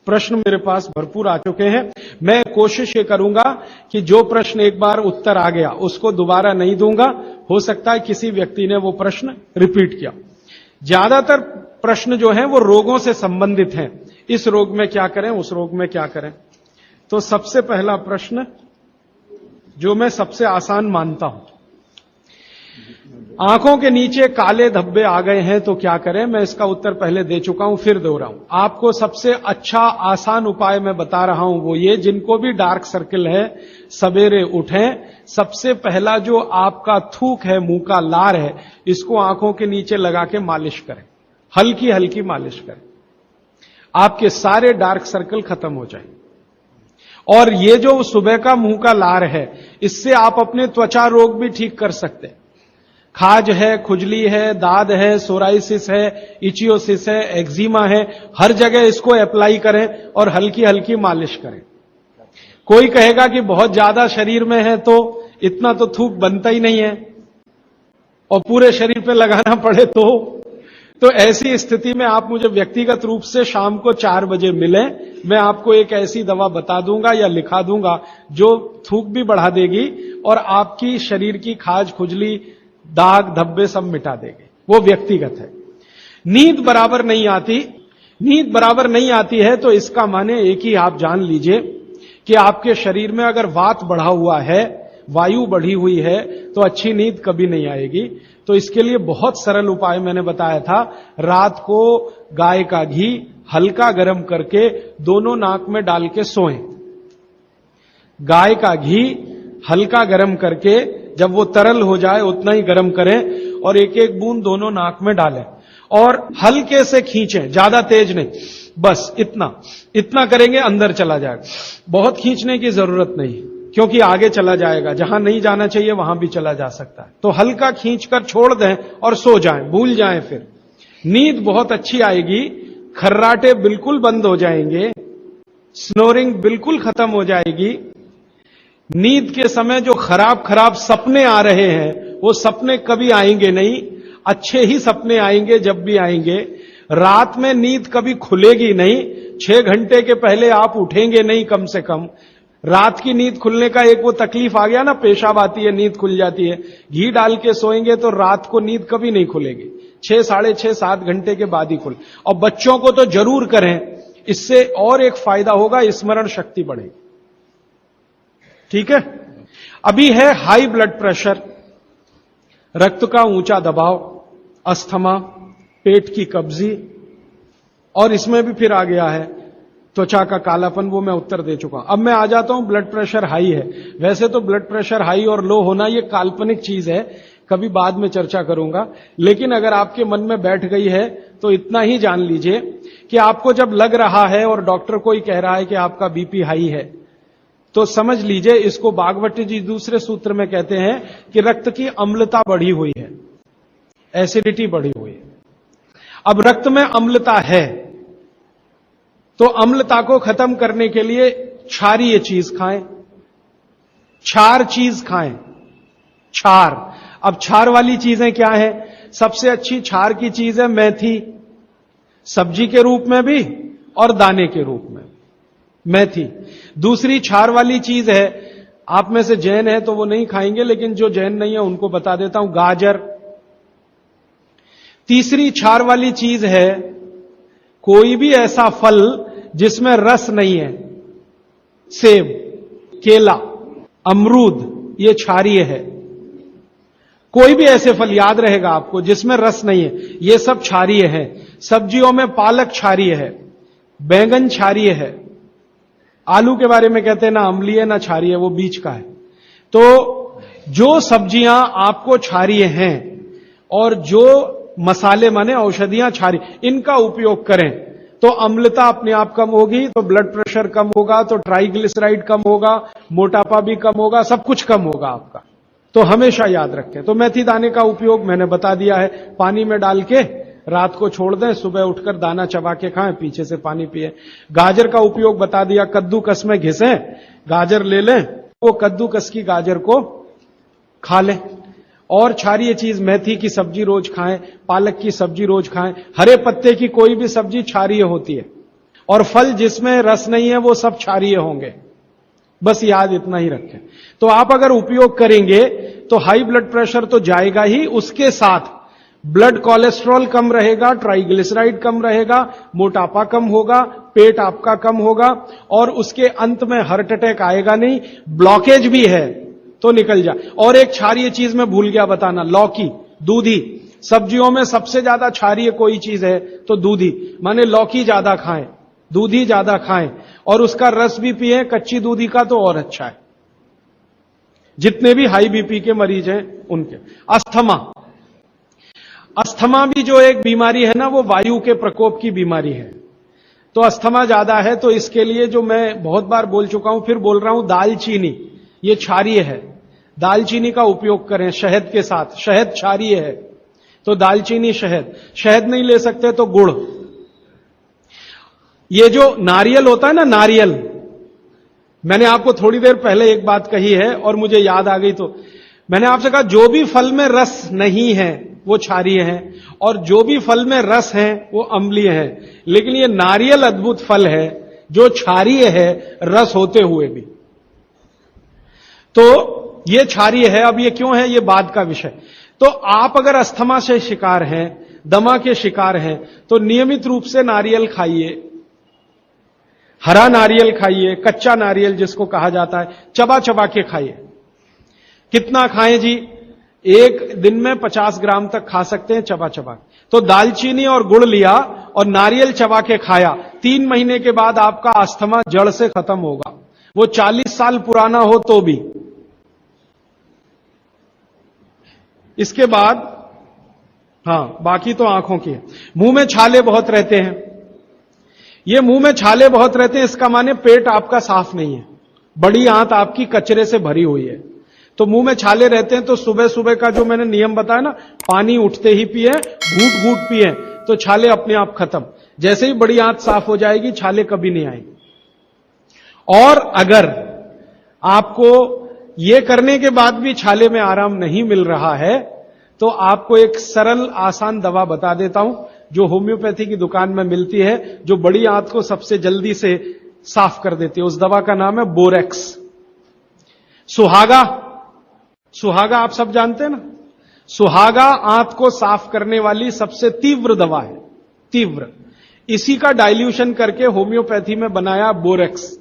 प्रश्न मेरे पास भरपूर आ चुके हैं। मैं कोशिश ये करूंगा कि जो प्रश्न एक बार उत्तर आ गया उसको दोबारा नहीं दूंगा। हो सकता है किसी व्यक्ति ने वो प्रश्न रिपीट किया। ज्यादातर प्रश्न जो हैं वो रोगों से संबंधित हैं। इस रोग में क्या करें, उस रोग में क्या करें। तो सबसे पहला प्रश्न जो मैं सबसे आसान मानता हूं, आंखों के नीचे काले धब्बे आ गए हैं तो क्या करें। मैं इसका उत्तर पहले दे चुका हूं, फिर दे रहा हूं। आपको सबसे अच्छा आसान उपाय मैं बता रहा हूं वो ये, जिनको भी डार्क सर्किल है सवेरे उठें, सबसे पहला जो आपका थूक है, मुंह का लार है, इसको आंखों के नीचे लगा के मालिश करें, हल्की हल्की मालिश करें। आपके सारे डार्क सर्कल खत्म हो जाएंगे। और ये जो सुबह का मुंह का लार है, इससे आप अपने त्वचा रोग भी ठीक कर सकते हैं। खाज है, खुजली है, दाद है, सोराइसिस है, इचियोसिस है, एक्जिमा है, हर जगह इसको अप्लाई करें और हल्की हल्की मालिश करें। कोई कहेगा कि बहुत ज्यादा शरीर में है तो इतना तो थूक बनता ही नहीं है और पूरे शरीर पे लगाना पड़े तो ऐसी स्थिति में आप मुझे व्यक्तिगत रूप से शाम को 4 बजे मिलें। मैं आपको एक ऐसी दवा बता दूंगा या लिखा दूंगा जो थूक भी बढ़ा देगी और आपकी शरीर की खाज, खुजली, दाग, धब्बे सब मिटा देगी। वो व्यक्तिगत है। नींद बराबर नहीं आती, नींद बराबर नहीं आती है तो इसका माने एक ही आप जान लीजिए कि आपके शरीर में अगर वात बढ़ा हुआ है, वायु बढ़ी हुई है, तो अच्छी नींद कभी नहीं आएगी। तो इसके लिए बहुत सरल उपाय मैंने बताया था। रात को गाय का घी हल्का गर्म करके दोनों नाक में डाल के सोएं। गाय का घी हल्का गर्म करके, जब वो तरल हो जाए उतना ही गर्म करें और एक एक बूंद दोनों नाक में डालें और हल्के से खींचें, ज्यादा तेज नहीं, बस इतना करेंगे अंदर चला जाएगा। बहुत खींचने की जरूरत नहीं, क्योंकि आगे चला जाएगा, जहां नहीं जाना चाहिए वहां भी चला जा सकता है। तो हल्का खींचकर छोड़ दें और सो जाएं, भूल जाएं। फिर नींद बहुत अच्छी आएगी, खर्राटे बिल्कुल बंद हो जाएंगे, स्नोरिंग बिल्कुल खत्म हो जाएगी। नींद के समय जो खराब सपने आ रहे हैं वो सपने कभी आएंगे नहीं, अच्छे ही सपने आएंगे जब भी आएंगे। रात में नींद कभी खुलेगी नहीं, 6 घंटे के पहले आप उठेंगे नहीं कम से कम। रात की नींद खुलने का एक वो तकलीफ आ गया ना, पेशाब आती है, नींद खुल जाती है। घी डाल के सोएंगे तो रात को नींद कभी नहीं खुलेगी, 6, साढ़े 6, 7 घंटे के बाद ही खुले। और बच्चों को तो जरूर करें, इससे और एक फायदा होगा, स्मरण शक्ति बढ़ेगी। ठीक है। अभी है हाई ब्लड प्रेशर, रक्त का ऊंचा दबाव, अस्थमा, पेट की कब्जी, और इसमें भी फिर आ गया है त्वचा का कालापन। वो मैं उत्तर दे चुका हूं। अब मैं आ जाता हूं, ब्लड प्रेशर हाई है। वैसे तो ब्लड प्रेशर हाई और लो होना ये काल्पनिक चीज है, कभी बाद में चर्चा करूंगा। लेकिन अगर आपके मन में बैठ गई है तो इतना ही जान लीजिए कि आपको जब लग रहा है और डॉक्टर कोई कह रहा है कि आपका बीपी हाई है, तो समझ लीजिए, इसको बागवती जी दूसरे सूत्र में कहते हैं कि रक्त की अम्लता बढ़ी हुई है, एसिडिटी बढ़ी हुई है। अब रक्त में अम्लता है तो अम्लता को खत्म करने के लिए क्षारीय चीज खाएं, क्षार चीज खाएं, क्षार। अब क्षार वाली चीजें क्या है? सबसे अच्छी क्षार की चीज है मेथी, सब्जी के रूप में भी और दाने के रूप में मेथी। दूसरी क्षार वाली चीज है, आप में से जैन है तो वो नहीं खाएंगे, लेकिन जो जैन नहीं है उनको बता देता हूं, गाजर। तीसरी क्षार वाली चीज है कोई भी ऐसा फल जिसमें रस नहीं है, सेब, केला, अमरूद, ये क्षारीय है। कोई भी ऐसे फल याद रहेगा आपको जिसमें रस नहीं है, ये सब क्षारीय है। सब्जियों में पालक क्षारीय है, बैंगन क्षारीय है। आलू के बारे में कहते हैं ना अम्लीय ना क्षारीय, वो बीच का है। तो जो सब्जियां आपको क्षारीय हैं और जो मसाले माने औषधियां क्षारीय, इनका उपयोग करें तो अम्लता अपने आप कम होगी, तो ब्लड प्रेशर कम होगा, तो ट्राइग्लिसराइड कम होगा, मोटापा भी कम होगा, सब कुछ कम होगा आपका। तो हमेशा याद रखें। तो मेथी दाने का उपयोग मैंने बता दिया है, पानी में डाल के रात को छोड़ दें, सुबह उठकर दाना चबा के खाएं, पीछे से पानी पिए। गाजर का उपयोग बता दिया, कद्दूकस में घिसें, गाजर ले लें, वो कद्दूकस की गाजर को खा लें। और क्षारीय चीज मेथी की सब्जी रोज खाएं, पालक की सब्जी रोज खाएं। हरे पत्ते की कोई भी सब्जी क्षारीय होती है, और फल जिसमें रस नहीं है वो सब क्षारीय होंगे। बस याद इतना ही रखें। तो आप अगर उपयोग करेंगे तो हाई ब्लड प्रेशर तो जाएगा ही, उसके साथ ब्लड कोलेस्ट्रॉल कम रहेगा, ट्राइग्लिसराइड कम रहेगा, मोटापा कम होगा, पेट आपका कम होगा, और उसके अंत में हार्ट अटैक आएगा नहीं। ब्लॉकेज भी है तो निकल जाए। और एक क्षारीय चीज मैं भूल गया बताना, लौकी, दूधी। सब्जियों में सबसे ज्यादा क्षारीय कोई चीज है तो दूधी, माने लौकी ज्यादा खाएं, दूधी ज्यादा खाएं, और उसका रस भी पिए, कच्ची दूधी का तो और अच्छा है। जितने भी हाई बीपी के मरीज हैं उनके। अस्थमा भी जो एक बीमारी है ना, वो वायु के प्रकोप की बीमारी है। तो अस्थमा ज्यादा है तो इसके लिए जो मैं बहुत बार बोल चुका हूं, फिर बोल रहा हूं, दालचीनी, ये क्षारीय है। दालचीनी का उपयोग करें शहद के साथ। शहद क्षारीय है तो दालचीनी, शहद नहीं ले सकते तो गुड़। ये जो नारियल होता है ना, नारियल, मैंने आपको थोड़ी देर पहले एक बात कही है और मुझे याद आ गई, तो मैंने आपसे कहा जो भी फल में रस नहीं है वो क्षारीय है, और जो भी फल में रस है वो अम्लीय है। लेकिन ये नारियल अद्भुत फल है जो क्षारीय है रस होते हुए भी। तो ये क्षारीय है। अब ये क्यों है, ये बाद का विषय। तो आप अगर अस्थमा से शिकार हैं, दमा के शिकार हैं, तो नियमित रूप से नारियल खाइए। हरा नारियल खाइए, कच्चा नारियल जिसको कहा जाता है, चबा चबा के खाइए। कितना खाएं जी? एक दिन में 50 ग्राम तक खा सकते हैं चबा चबा। तो दालचीनी और गुड़ लिया और नारियल चबा के खाया, 3 महीने के बाद आपका अस्थमा जड़ से खत्म होगा, वो 40 साल पुराना हो तो भी। इसके बाद बाकी तो आंखों की है। मुंह में छाले बहुत रहते हैं। ये मुंह में छाले बहुत रहते हैं, इसका माने पेट आपका साफ नहीं है, बड़ी आंत आपकी कचरे से भरी हुई है। तो मुंह में छाले रहते हैं तो सुबह सुबह का जो मैंने नियम बताया ना, पानी उठते ही पिए, घूट घूट पिए, तो छाले अपने आप खत्म। जैसे ही बड़ी आंत साफ हो जाएगी, छाले कभी नहीं आएंगे। और अगर आपको ये करने के बाद भी छाले में आराम नहीं मिल रहा है, तो आपको एक सरल आसान दवा बता देता हूं जो होम्योपैथी की दुकान में मिलती है, जो बड़ी आंत को सबसे जल्दी से साफ कर देती है। उस दवा का नाम है बोरेक्स। सुहागा आप सब जानते हैं ना, सुहागा आंत को साफ करने वाली सबसे तीव्र दवा है, तीव्र। इसी का डाइल्यूशन करके होम्योपैथी में बनाया बोरेक्स।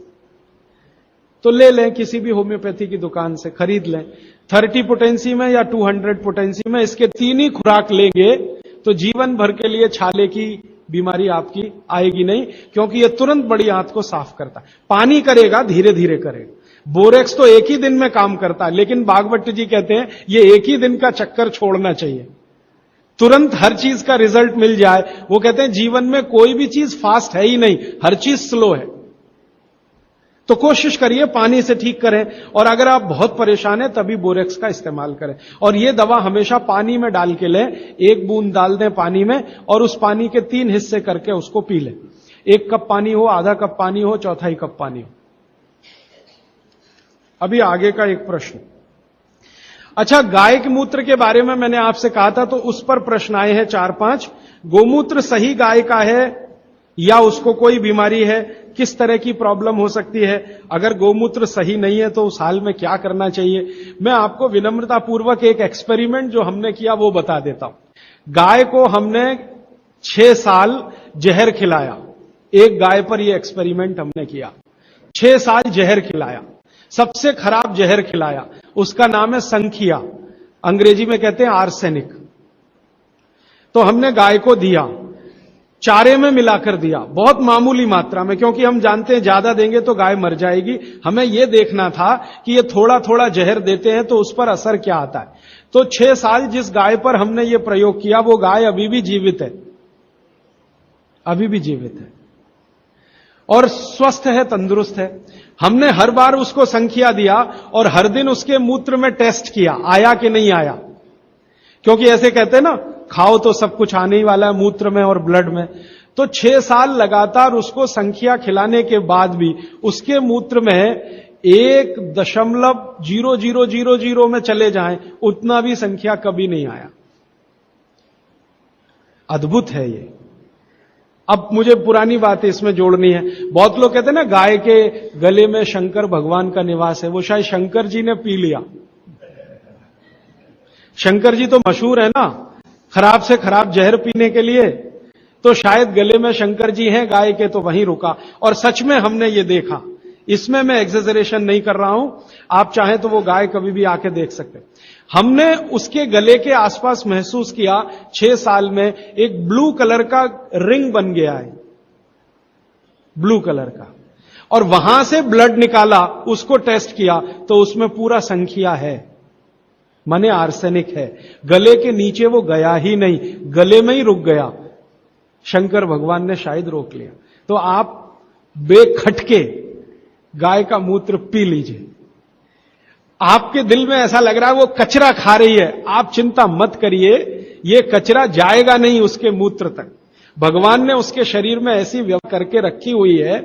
तो ले लें, किसी भी होम्योपैथी की दुकान से खरीद लें, 30 पोटेंसी में या 200 पोटेंसी में। इसके 3 ही खुराक लेंगे तो जीवन भर के लिए छाले की बीमारी आपकी आएगी नहीं, क्योंकि यह तुरंत बड़ी आंत को साफ करता है। पानी करेगा, धीरे धीरे करेगा। बोरेक्स तो एक ही दिन में काम करता है, लेकिन बागवट जी कहते हैं ये एक ही दिन का चक्कर छोड़ना चाहिए, तुरंत हर चीज का रिजल्ट मिल जाए। वो कहते हैं जीवन में कोई भी चीज फास्ट है ही नहीं, हर चीज स्लो है। तो कोशिश करिए पानी से ठीक करें, और अगर आप बहुत परेशान हैं तभी बोरेक्स का इस्तेमाल करें। और यह दवा हमेशा पानी में डाल के लें, 1 बूंद डाल दें पानी में, और उस पानी के 3 हिस्से करके उसको पी लें। 1 कप पानी हो, आधा कप पानी हो, 1/4 कप पानी हो। अभी आगे का एक प्रश्न। अच्छा, गाय के मूत्र के बारे में मैंने आपसे कहा था, तो उस पर प्रश्न आए हैं 4-5। गोमूत्र सही गाय का है या उसको कोई बीमारी है? किस तरह की प्रॉब्लम हो सकती है? अगर गोमूत्र सही नहीं है तो उस हाल में क्या करना चाहिए? मैं आपको विनम्रता पूर्वक एक एक्सपेरिमेंट जो हमने किया वो बता देता हूं। गाय को हमने 6 साल जहर खिलाया। एक गाय पर यह एक्सपेरिमेंट हमने किया, 6 साल जहर खिलाया, सबसे खराब जहर खिलाया। उसका नाम है संखिया, अंग्रेजी में कहते हैं आर्सेनिक। तो हमने गाय को दिया, चारे में मिलाकर दिया, बहुत मामूली मात्रा में, क्योंकि हम जानते हैं ज्यादा देंगे तो गाय मर जाएगी। हमें यह देखना था कि ये थोड़ा थोड़ा जहर देते हैं तो उस पर असर क्या आता है। तो 6 साल जिस गाय पर हमने ये प्रयोग किया, वो गाय अभी भी जीवित है, अभी भी जीवित है और स्वस्थ है, तंदुरुस्त है। हमने हर बार उसको संख्या दिया और हर दिन उसके मूत्र में टेस्ट किया, आया कि नहीं आया। क्योंकि ऐसे कहते हैं ना, खाओ तो सब कुछ आने ही वाला है मूत्र में और ब्लड में। तो 6 साल लगातार उसको संख्या खिलाने के बाद भी उसके मूत्र में 1.0000 में चले जाएं, उतना भी संख्या कभी नहीं आया। अद्भुत है ये। अब मुझे पुरानी बात इसमें जोड़नी है। बहुत लोग कहते हैं ना गाय के गले में शंकर भगवान का निवास है, वो शायद शंकर जी ने पी लिया। शंकर जी तो मशहूर है ना खराब से खराब जहर पीने के लिए, तो शायद गले में शंकर जी हैं गाय के, तो वहीं रुका। और सच में हमने ये देखा, इसमें मैं एग्जेजरेशन नहीं कर रहा हूं, आप चाहें तो वो गाय कभी भी आके देख सकते। हमने उसके गले के आसपास महसूस किया 6 साल में एक ब्लू कलर का रिंग बन गया है, ब्लू कलर का, और वहां से ब्लड निकाला, उसको टेस्ट किया तो उसमें पूरा संख्या है, माने आर्सेनिक है। गले के नीचे वो गया ही नहीं, गले में ही रुक गया। शंकर भगवान ने शायद रोक लिया। तो आप बेखटके गाय का मूत्र पी लीजिए। आपके दिल में ऐसा लग रहा है वो कचरा खा रही है, आप चिंता मत करिए, ये कचरा जाएगा नहीं उसके मूत्र तक। भगवान ने उसके शरीर में ऐसी व्यवस्था करके रखी हुई है।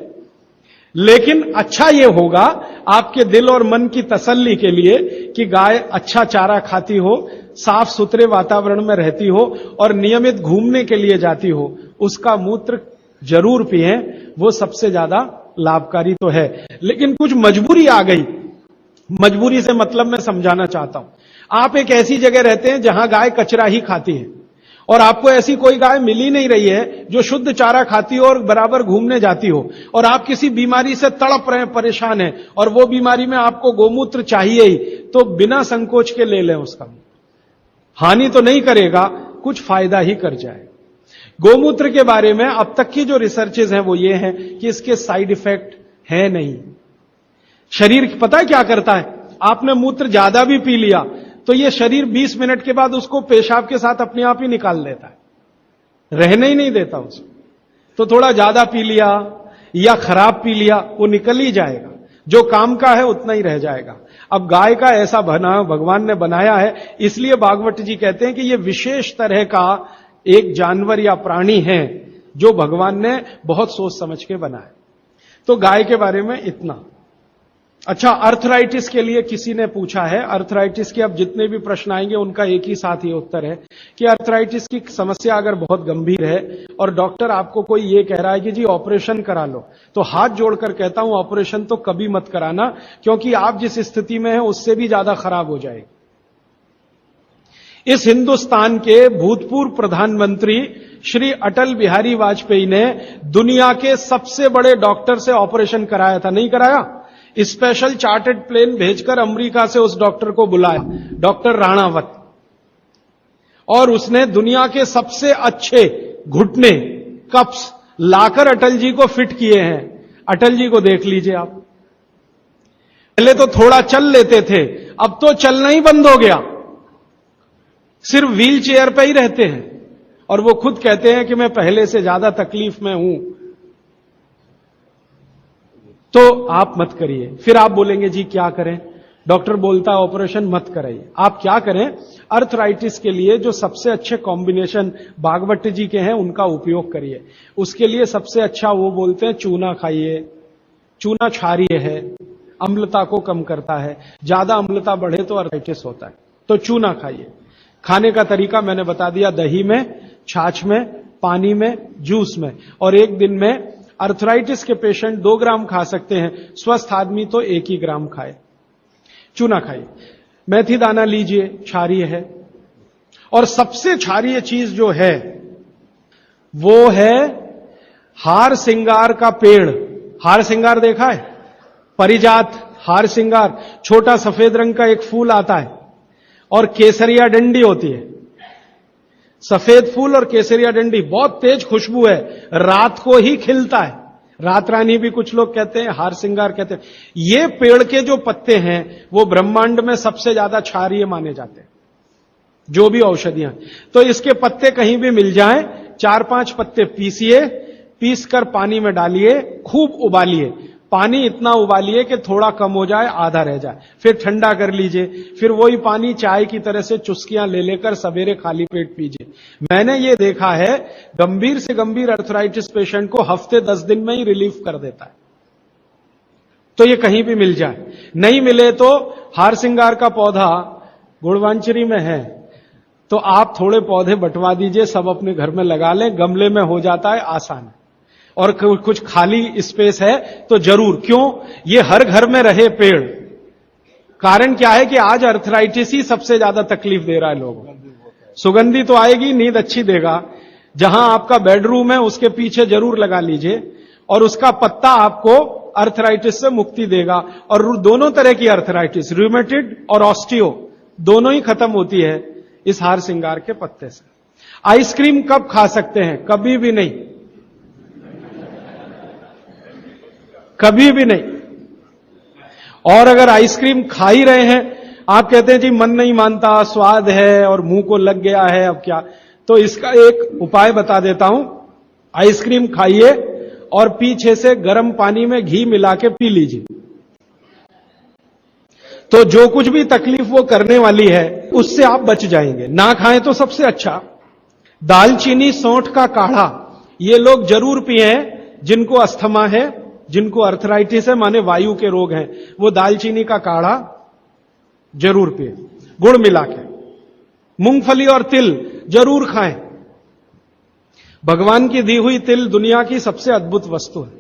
लेकिन अच्छा ये होगा आपके दिल और मन की तसल्ली के लिए कि गाय अच्छा चारा खाती हो, साफ सुथरे वातावरण में रहती हो और नियमित घूमने के लिए जाती हो, उसका मूत्र जरूर पिएं, वो सबसे ज्यादा लाभकारी तो है। लेकिन कुछ मजबूरी आ गई, मजबूरी से मतलब मैं समझाना चाहता हूं। आप एक ऐसी जगह रहते हैं जहां गाय कचरा ही खाती है और आपको ऐसी कोई गाय मिल ही नहीं रही है जो शुद्ध चारा खाती हो और बराबर घूमने जाती हो, और आप किसी बीमारी से तड़प रहे हैं, परेशान हैं, और वो बीमारी में आपको गोमूत्र चाहिए ही, तो बिना संकोच के ले लें। उसका हानि तो नहीं करेगा, कुछ फायदा ही कर जाए। गोमूत्र के बारे में अब तक की जो रिसर्चेज हैं वो ये हैं कि इसके साइड इफेक्ट है नहीं। शरीर पता है क्या करता है, आपने मूत्र ज्यादा भी पी लिया तो ये शरीर 20 मिनट के बाद उसको पेशाब के साथ अपने आप ही निकाल देता है, रहने ही नहीं देता उसको। तो थोड़ा ज्यादा पी लिया या खराब पी लिया, वो निकल ही जाएगा, जो काम का है उतना ही रह जाएगा। अब गाय का ऐसा बना भगवान ने बनाया है, इसलिए भागवत जी कहते हैं कि ये विशेष तरह का एक जानवर या प्राणी है जो भगवान ने बहुत सोच समझ के बनाया। तो गाय के बारे में इतना। अच्छा, अर्थराइटिस के लिए किसी ने पूछा है, अर्थराइटिस के अब जितने भी प्रश्न आएंगे उनका एक ही साथ ही उत्तर है कि अर्थराइटिस की समस्या अगर बहुत गंभीर है और डॉक्टर आपको कोई ये कह रहा है कि जी ऑपरेशन करा लो, तो हाथ जोड़कर कहता हूं ऑपरेशन तो कभी मत कराना, क्योंकि आप जिस स्थिति में हैं उससे भी ज्यादा खराब हो जाएगी। इस हिंदुस्तान के भूतपूर्व प्रधानमंत्री श्री अटल बिहारी वाजपेयी ने दुनिया के सबसे बड़े डॉक्टर से ऑपरेशन कराया था, नहीं कराया? स्पेशल चार्टर्ड प्लेन भेजकर अमेरिका से उस डॉक्टर को बुलाया, डॉक्टर राणावत, और उसने दुनिया के सबसे अच्छे घुटने कप्स लाकर अटल जी को फिट किए हैं। अटल जी को देख लीजिए आप, पहले तो थोड़ा चल लेते थे, अब तो चलना ही बंद हो गया, सिर्फ व्हील चेयर पे ही रहते हैं, और वो खुद कहते हैं कि मैं पहले से ज्यादा तकलीफ में हूं। तो आप मत करिए। फिर आप बोलेंगे जी क्या करें, डॉक्टर बोलता है ऑपरेशन मत कराइए। आप क्या करें, अर्थराइटिस के लिए जो सबसे अच्छे कॉम्बिनेशन भागवत जी के हैं उनका उपयोग करिए। उसके लिए सबसे अच्छा वो बोलते हैं चूना खाइए, चूना क्षारीय है, अम्लता को कम करता है, ज्यादा अम्लता बढ़े तो अर्थराइटिस होता है, तो चूना खाइए। खाने का तरीका मैंने बता दिया, दही में, छाछ में, पानी में, जूस में, और एक दिन में अर्थराइटिस के पेशेंट 2 ग्राम खा सकते हैं, स्वस्थ आदमी तो 1 ही ग्राम खाए। चूना खाइए, मेथी दाना लीजिए, क्षारीय है। और सबसे क्षारीय चीज जो है वो है हार सिंगार का पेड़। हार सिंगार देखा है? परिजात हार सिंगार, छोटा सफेद रंग का एक फूल आता है और केसरिया डंडी होती है। सफेद फूल और केसरिया डंडी, बहुत तेज खुशबू है, रात को ही खिलता है। रात रानी भी कुछ लोग कहते हैं, हार सिंगार कहते हैं। ये पेड़ के जो पत्ते हैं वो ब्रह्मांड में सबसे ज्यादा क्षारीय माने जाते हैं, जो भी औषधियां। तो इसके पत्ते कहीं भी मिल जाएं, 4-5 पत्ते पीसिए, पीसकर पानी में डालिए, खूब उबालिए। पानी इतना उबालिए कि थोड़ा कम हो जाए, आधा रह जाए, फिर ठंडा कर लीजिए। फिर वही पानी चाय की तरह से चुस्कियां ले लेकर सवेरे खाली पेट पीजिए। मैंने ये देखा है, गंभीर से गंभीर अर्थराइटिस पेशेंट को हफ्ते 10 दिन में ही रिलीफ कर देता है। तो ये कहीं भी मिल जाए। नहीं मिले तो हार सिंगार का पौधा गुड़वांचरी में है, तो आप थोड़े पौधे बंटवा दीजिए, सब अपने घर में लगा लें, गमले में हो जाता है, आसान है। और कुछ खाली स्पेस है तो जरूर, क्यों, ये हर घर में रहे पेड़। कारण क्या है कि आज अर्थराइटिस ही सबसे ज्यादा तकलीफ दे रहा है लोगों को। सुगंधी तो आएगी, नींद अच्छी देगा। जहां आपका बेडरूम है उसके पीछे जरूर लगा लीजिए, और उसका पत्ता आपको अर्थराइटिस से मुक्ति देगा। और दोनों तरह की अर्थराइटिस, रूमेटिड और ऑस्टियो, दोनों ही खत्म होती है इस हार श्रृंगार के पत्ते से। आइसक्रीम कब खा सकते हैं? कभी भी नहीं, कभी भी नहीं। और अगर आइसक्रीम खा ही रहे हैं, आप कहते हैं जी मन नहीं मानता, स्वाद है और मुंह को लग गया है, अब क्या, तो इसका एक उपाय बता देता हूं। आइसक्रीम खाइए और पीछे से गर्म पानी में घी मिला के पी लीजिए, तो जो कुछ भी तकलीफ वो करने वाली है उससे आप बच जाएंगे। ना खाएं तो सबसे अच्छा। दालचीनी सौंठ का काढ़ा ये लोग जरूर पिए, जिनको अस्थमा है, जिनको अर्थराइटिस है, माने वायु के रोग हैं, वो दालचीनी का काढ़ा जरूर पिए, गुड़ मिला के। मूंगफली और तिल जरूर खाएं। भगवान की दी हुई तिल दुनिया की सबसे अद्भुत वस्तु है।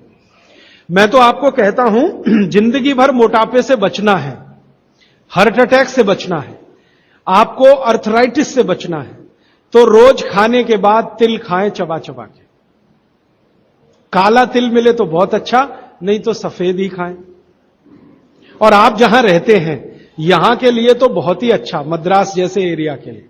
मैं तो आपको कहता हूं, जिंदगी भर मोटापे से बचना है, हार्ट अटैक से बचना है, आपको अर्थराइटिस से बचना है, तो रोज खाने के बाद तिल खाएं चबा चबा के। काला तिल मिले तो बहुत अच्छा, नहीं तो सफेद ही खाएं। और आप जहां रहते हैं यहां के लिए तो बहुत ही अच्छा, मद्रास जैसे एरिया के लिए।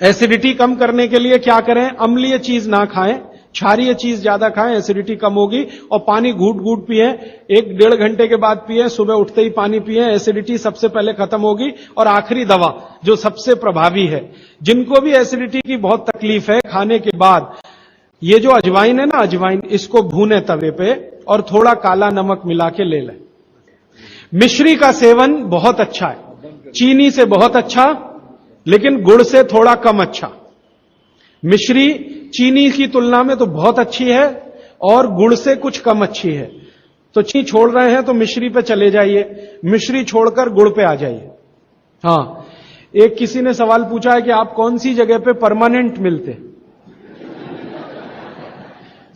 एसिडिटी कम करने के लिए क्या करें? अम्लीय चीज ना खाएं, क्षारीय चीज ज्यादा खाएं, एसिडिटी कम होगी। और पानी घूट घूट पिए, 1-1.5 घंटे के बाद पिए, सुबह उठते ही पानी पिए, एसिडिटी सबसे पहले खत्म होगी। और आखिरी दवा जो सबसे प्रभावी है, जिनको भी एसिडिटी की बहुत तकलीफ है, खाने के बाद ये जो अजवाइन है ना, अजवाइन, इसको भूने तवे पे और थोड़ा काला नमक मिला के ले लें। मिश्री का सेवन बहुत अच्छा है, चीनी से बहुत अच्छा, लेकिन गुड़ से थोड़ा कम अच्छा। मिश्री चीनी की तुलना में तो बहुत अच्छी है और गुड़ से कुछ कम अच्छी है। तो चीनी छोड़ रहे हैं तो मिश्री पे चले जाइए, मिश्री छोड़कर गुड़ पे आ जाइए। हाँ, एक किसी ने सवाल पूछा है कि आप कौन सी जगह पे परमानेंट मिलते?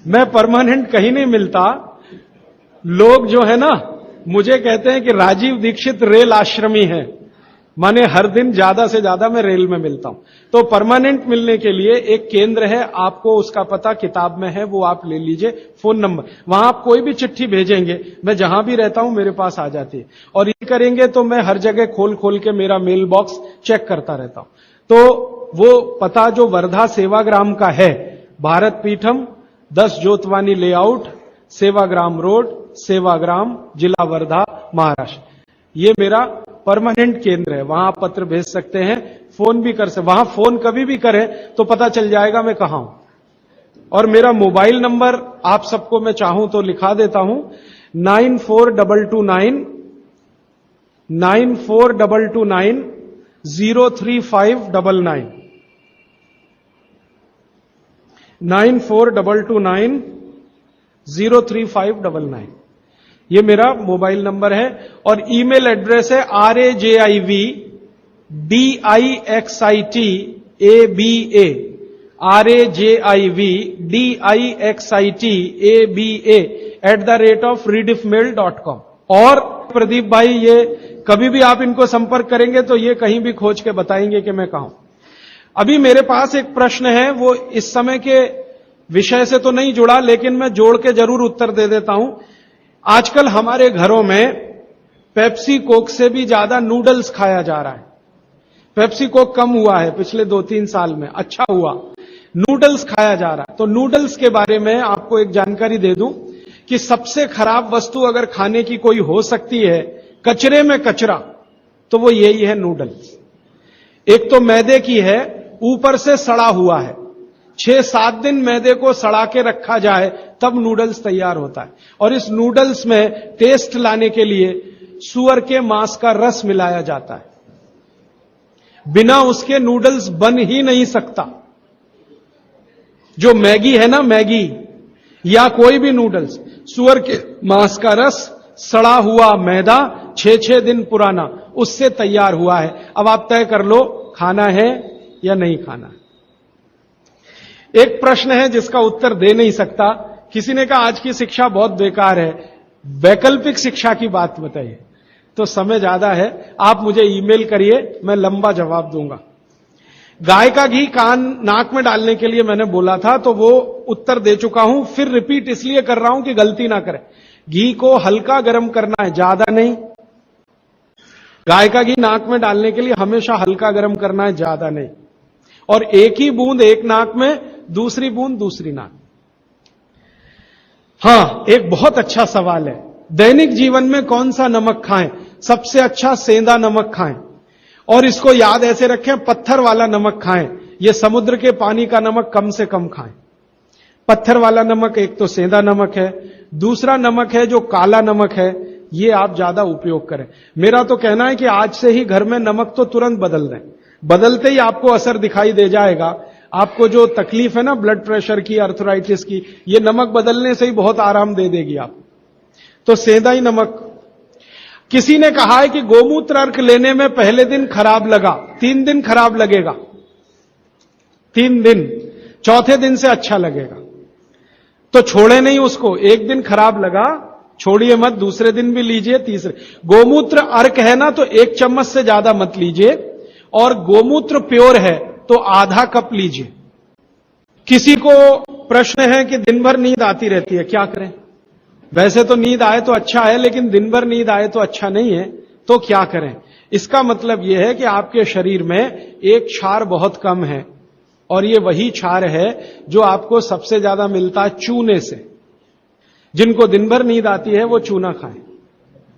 मैं परमानेंट कहीं नहीं मिलता। लोग जो है ना मुझे कहते हैं कि राजीव दीक्षित रेल आश्रमी है, माने हर दिन ज्यादा से ज्यादा मैं रेल में मिलता हूं। तो परमानेंट मिलने के लिए एक केंद्र है, आपको उसका पता किताब में है, वो आप ले लीजिए, फोन नंबर। वहां आप कोई भी चिट्ठी भेजेंगे, मैं जहां भी रहता हूं मेरे पास आ जाती है। और ये करेंगे तो मैं हर जगह खोल खोल के मेरा मेल बॉक्स चेक करता रहता हूं। तो वो पता जो वर्धा सेवाग्राम का है, भारत पीठम 10 जोतवानी लेआउट, सेवाग्राम रोड, सेवाग्राम, जिला वर्धा, महाराष्ट्र, ये मेरा परमानेंट केंद्र है। वहां आप पत्र भेज सकते हैं, फोन भी कर सकते। वहां फोन कभी भी करें तो पता चल जाएगा मैं कहां हूं। और मेरा मोबाइल नंबर आप सबको मैं चाहूं तो लिखा देता हूं, 9422 03599 9422 03599, ये मेरा मोबाइल नंबर है। और ईमेल एड्रेस है rajivdixitaba@redixitab@rediffmail.com। और प्रदीप भाई, ये कभी भी आप इनको संपर्क करेंगे तो ये कहीं भी खोज के बताएंगे कि मैं कहां हूं। अभी मेरे पास एक प्रश्न है, वो इस समय के विषय से तो नहीं जुड़ा, लेकिन मैं जोड़ के जरूर उत्तर दे देता हूं। आजकल हमारे घरों में पेप्सी कोक से भी ज्यादा नूडल्स खाया जा रहा है। पेप्सी कोक कम हुआ है पिछले 2-3 साल में, अच्छा हुआ, नूडल्स खाया जा रहा है। तो नूडल्स के बारे में आपको एक जानकारी दे दूं कि सबसे खराब वस्तु अगर खाने की कोई हो सकती है, कचरे में कचरा, तो वो यही है नूडल्स। एक तो मैदे की है, ऊपर से सड़ा हुआ है। 6-7 दिन मैदे को सड़ा के रखा जाए तब नूडल्स तैयार होता है। और इस नूडल्स में टेस्ट लाने के लिए सूअर के मांस का रस मिलाया जाता है। बिना उसके नूडल्स बन ही नहीं सकता। जो मैगी है ना, मैगी या कोई भी नूडल्स, सूअर के मांस का रस, सड़ा हुआ मैदा, 6-6 दिन पुराना, उससे तैयार हुआ है। अब आप तय कर लो, खाना है या नहीं खाना। एक प्रश्न है जिसका उत्तर दे नहीं सकता। किसी ने कहा आज की शिक्षा बहुत बेकार है, वैकल्पिक शिक्षा की बात बताइए। तो समय ज्यादा है, आप मुझे ईमेल करिए, मैं लंबा जवाब दूंगा। गाय का घी कान नाक में डालने के लिए मैंने बोला था, तो वो उत्तर दे चुका हूं, फिर रिपीट इसलिए कर रहा हूं कि गलती ना करें। घी को हल्का गर्म करना है, ज्यादा नहीं। गाय का घी नाक में डालने के लिए हमेशा हल्का गर्म करना है, ज्यादा नहीं। और एक ही बूंद एक नाक में, दूसरी बूंद दूसरी नाक। हां, एक बहुत अच्छा सवाल है, दैनिक जीवन में कौन सा नमक खाएं? सबसे अच्छा सेंधा नमक खाएं। और इसको याद ऐसे रखें, पत्थर वाला नमक खाएं। यह समुद्र के पानी का नमक कम से कम खाएं। पत्थर वाला नमक एक तो सेंधा नमक है, दूसरा नमक है जो काला नमक है, ये आप ज्यादा उपयोग करें। मेरा तो कहना है कि आज से ही घर में नमक तो तुरंत बदल दें, बदलते ही आपको असर दिखाई दे जाएगा। आपको जो तकलीफ है ना ब्लड प्रेशर की, अर्थराइटिस की, ये नमक बदलने से ही बहुत आराम दे देगी आप। तो सेंधा ही नमक। किसी ने कहा है कि गोमूत्र अर्क लेने में पहले दिन खराब लगा, 3 दिन खराब लगेगा, 3 दिन, चौथे दिन से अच्छा लगेगा। तो छोड़े नहीं उसको, एक दिन खराब लगा छोड़िए मत, दूसरे दिन भी लीजिए, तीसरे। गोमूत्र अर्क है ना, तो 1 चम्मच से ज्यादा मत लीजिए, और गोमूत्र प्योर है तो आधा कप लीजिए। किसी को प्रश्न है कि दिन भर नींद आती रहती है, क्या करें? वैसे तो नींद आए तो अच्छा है, लेकिन दिन भर नींद आए तो अच्छा नहीं है, तो क्या करें? इसका मतलब यह है कि आपके शरीर में एक क्षार बहुत कम है, और यह वही क्षार है जो आपको सबसे ज्यादा मिलता है चूने से। जिनको दिन भर नींद आती है वो चूना खाएं,